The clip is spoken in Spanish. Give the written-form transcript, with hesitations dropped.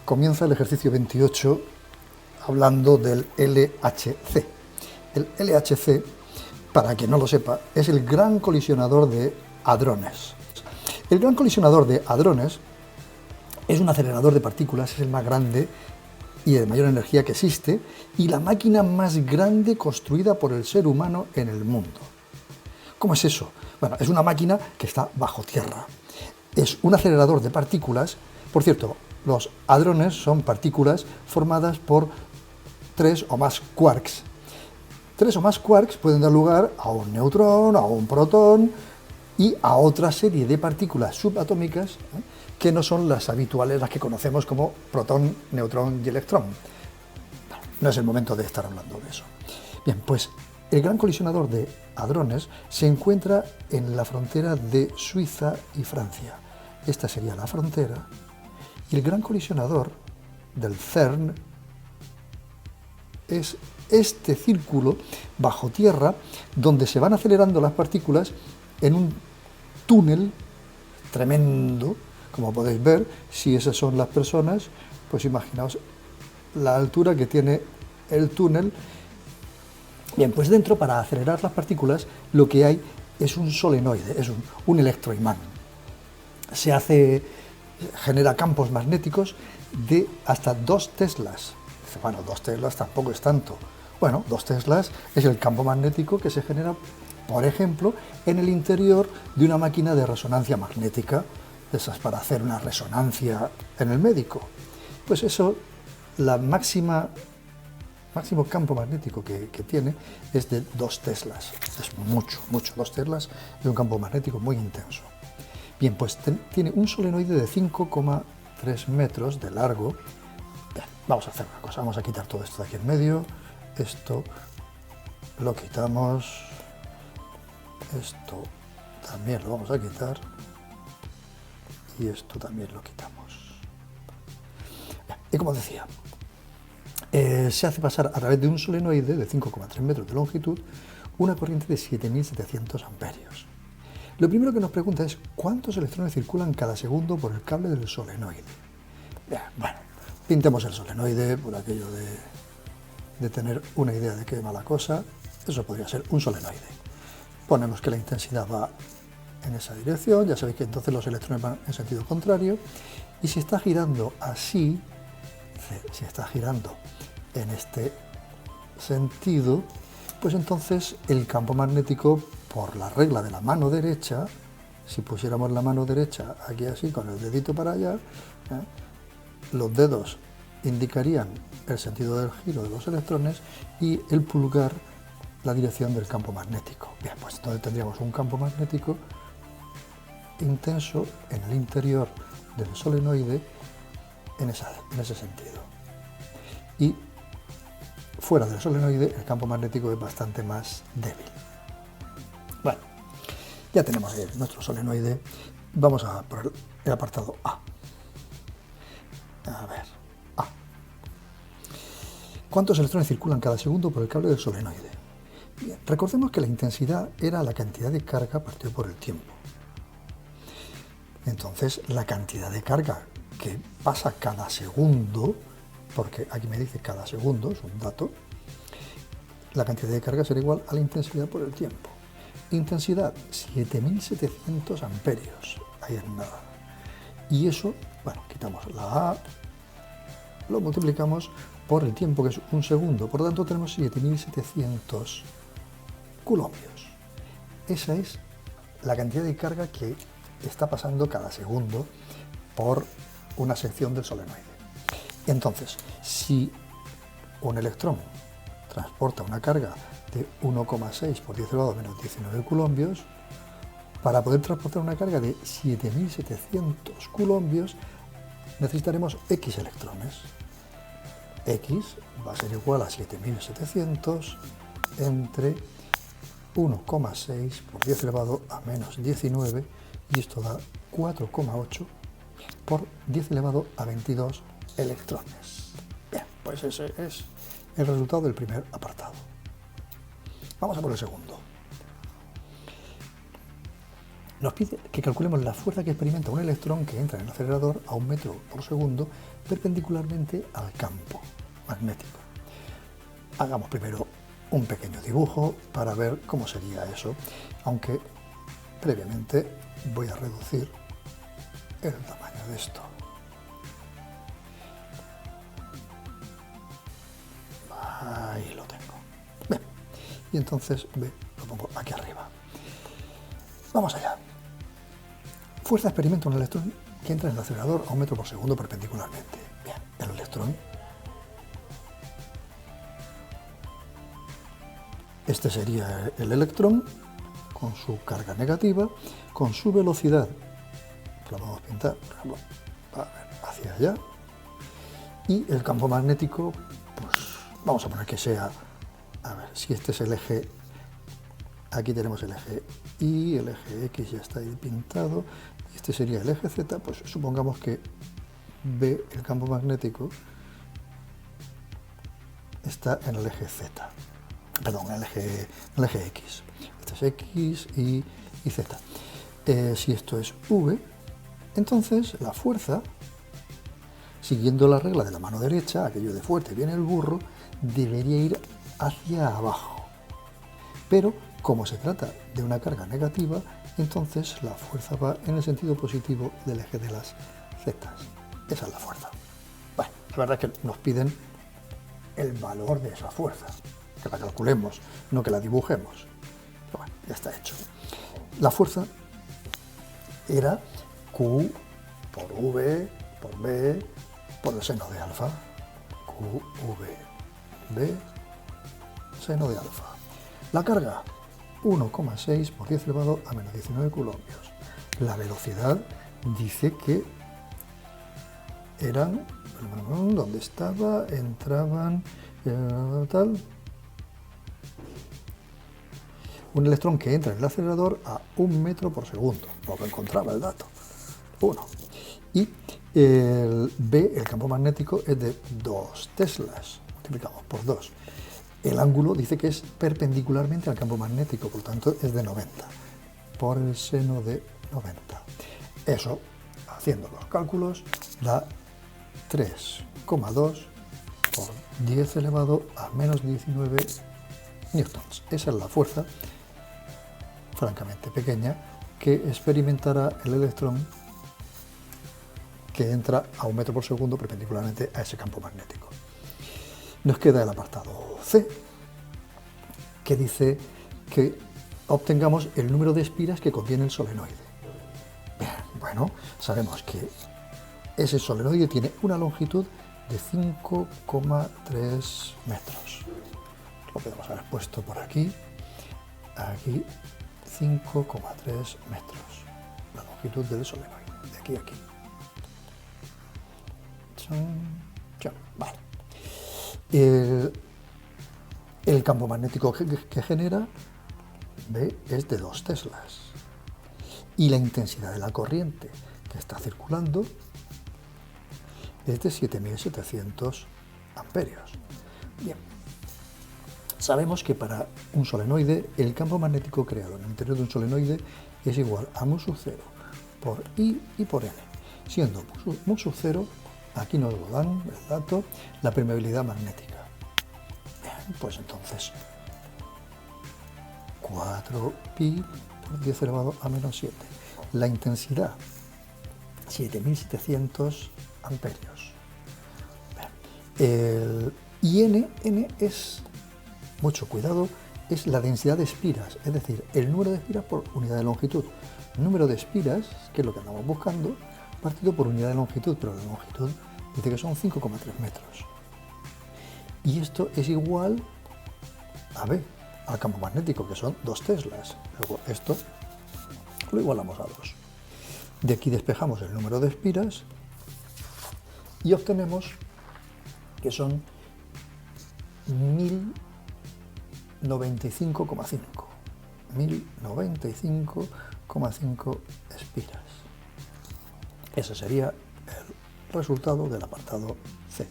comienza el ejercicio 28 hablando del LHC. El LHC, para quien no lo sepa, es el Gran Colisionador de Hadrones. El Gran Colisionador de Hadrones es un acelerador de partículas, es el más grande y de mayor energía que existe, y la máquina más grande construida por el ser humano en el mundo. ¿Cómo es eso? Bueno, es una máquina que está bajo tierra. Es un acelerador de partículas. Por cierto, los hadrones son partículas formadas por 3 o más quarks. 3 o más quarks pueden dar lugar a un neutrón, a un protón y a otra serie de partículas subatómicas, que no son las habituales, las que conocemos como protón, neutrón y electrón. No es el momento de estar hablando de eso. Bien, pues el Gran Colisionador de Hadrones se encuentra en la frontera de Suiza y Francia. Esta sería la frontera. Y el Gran Colisionador del CERN es este círculo bajo tierra donde se van acelerando las partículas en un túnel tremendo. Como podéis ver, si esas son las personas, pues imaginaos la altura que tiene el túnel. Bien, pues dentro, para acelerar las partículas, lo que hay es un solenoide, es un electroimán. Genera campos magnéticos de hasta 2 teslas. Bueno, 2 teslas tampoco es tanto. Bueno, 2 teslas es el campo magnético que se genera, por ejemplo, en el interior de una máquina de resonancia magnética, esas para hacer una resonancia en el médico. Pues eso, la máximo campo magnético que tiene es de 2 teslas. Es mucho. 2 teslas es un campo magnético muy intenso. Bien, pues tiene un solenoide de 5,3 metros de largo. Bien, vamos a hacer una cosa, vamos a quitar todo esto de aquí en medio. Esto lo quitamos. Esto también lo vamos a quitar. Y esto también lo quitamos. Bien, y como decía, se hace pasar a través de un solenoide de 5,3 metros de longitud una corriente de 7.700 amperios. Lo primero que nos pregunta es ¿cuántos electrones circulan cada segundo por el cable del solenoide? Bien, bueno, pintemos el solenoide por aquello de tener una idea de qué va la cosa. Eso podría ser un solenoide. Ponemos que la intensidad va en esa dirección, ya sabéis que entonces los electrones van en sentido contrario, y si está girando así, si está girando en este sentido, pues entonces el campo magnético, por la regla de la mano derecha, si pusiéramos la mano derecha aquí así, con el dedito para allá, los dedos indicarían el sentido del giro de los electrones y el pulgar la dirección del campo magnético. Bien, pues entonces tendríamos un campo magnético intenso en el interior del solenoide en ese sentido. Y fuera del solenoide el campo magnético es bastante más débil. Bueno, ya tenemos nuestro solenoide. Vamos a por el apartado A. A ver, A. ¿Cuántos electrones circulan cada segundo por el cable del solenoide? Bien, recordemos que la intensidad era la cantidad de carga partido por el tiempo. Entonces, la cantidad de carga que pasa cada segundo, porque aquí me dice cada segundo, es un dato, la cantidad de carga será igual a la intensidad por el tiempo. Intensidad, 7.700 amperios, ahí es nada. Y eso, bueno, quitamos la A, lo multiplicamos por el tiempo, que es un segundo, por lo tanto tenemos 7.700 coulombios. Esa es la cantidad de carga que está pasando cada segundo por una sección del solenoide. Entonces, si un electrón transporta una carga de 1,6 por 10 elevado a menos 19 coulombios, para poder transportar una carga de 7.700 coulombios necesitaremos X electrones. X va a ser igual a 7.700 entre 1,6 por 10 elevado a menos 19, y esto da 4,8 por 10 elevado a 22 electrones. Bien, pues ese es el resultado del primer apartado. Vamos a por el segundo. Nos pide que calculemos la fuerza que experimenta un electrón que entra en el acelerador a 1 metro por segundo perpendicularmente al campo magnético. Hagamos primero un pequeño dibujo para ver cómo sería eso, aunque previamente voy a reducir el tamaño de esto. Ahí lo tengo. Bien. Y entonces lo pongo aquí arriba. Vamos allá. Fuerza experimenta un electrón que entra en el acelerador a 1 metro por segundo perpendicularmente. Bien, el electrón. Este sería el electrón con su carga negativa, con su velocidad. Lo vamos a pintar, por ejemplo, hacia allá. Y el campo magnético, pues vamos a poner que sea, a ver, si este es el eje, aquí tenemos el eje Y, el eje X ya está ahí pintado, y este sería el eje Z, pues supongamos que B, el campo magnético, está en el eje Z, perdón, en el eje X. Este es X y Z. Si esto es V, entonces la fuerza, siguiendo la regla de la mano derecha, aquello de fuerte viene el burro, debería ir hacia abajo. Pero como se trata de una carga negativa, entonces la fuerza va en el sentido positivo del eje de las zetas. Esa es la fuerza. Bueno, la verdad es que nos piden el valor de esa fuerza, que la calculemos, no que la dibujemos. Pero bueno, ya está hecho. La fuerza era Q por V por B por el seno de alfa. QV, seno de alfa. La carga, 1,6 por 10 elevado a menos 19 coulombios. La velocidad dice que eran, ¿dónde estaba? Entraban, tal. Un electrón que entra en el acelerador a 1 metro por segundo. No lo encontraba el dato. 1. Y el B, el campo magnético, es de 2 teslas. Multiplicamos por 2. El ángulo dice que es perpendicularmente al campo magnético, por tanto es de 90, por el seno de 90. Eso, haciendo los cálculos, da 3,2 por 10 elevado a menos 19 newtons. Esa es la fuerza, francamente pequeña, que experimentará el electrón que entra a 1 metro por segundo perpendicularmente a ese campo magnético. Nos queda el apartado C, que dice que obtengamos el número de espiras que contiene el solenoide. Bien, bueno, sabemos que ese solenoide tiene una longitud de 5,3 metros. Lo podemos haber puesto por aquí, 5,3 metros, la longitud del solenoide, de aquí a aquí. Vale. El campo magnético que genera, B, es de 2 teslas. Y la intensidad de la corriente que está circulando es de 7.700 amperios. Bien. Sabemos que para un solenoide, el campo magnético creado en el interior de un solenoide es igual a mu sub 0 por I y por N. Siendo mu sub 0, aquí nos lo dan, el dato, la permeabilidad magnética. Bien, pues entonces 4pi por 10 elevado a menos 7. La intensidad, 7.700 amperios. Y N es, mucho cuidado, es la densidad de espiras, es decir, el número de espiras por unidad de longitud. Número de espiras, que es lo que andamos buscando, partido por unidad de longitud, pero la longitud dice que son 5,3 metros. Y esto es igual a B, al campo magnético, que son 2 teslas. Luego esto lo igualamos a 2. De aquí despejamos el número de espiras y obtenemos que son 1095,5. 1095,5 espiras. Ese sería el resultado del apartado C.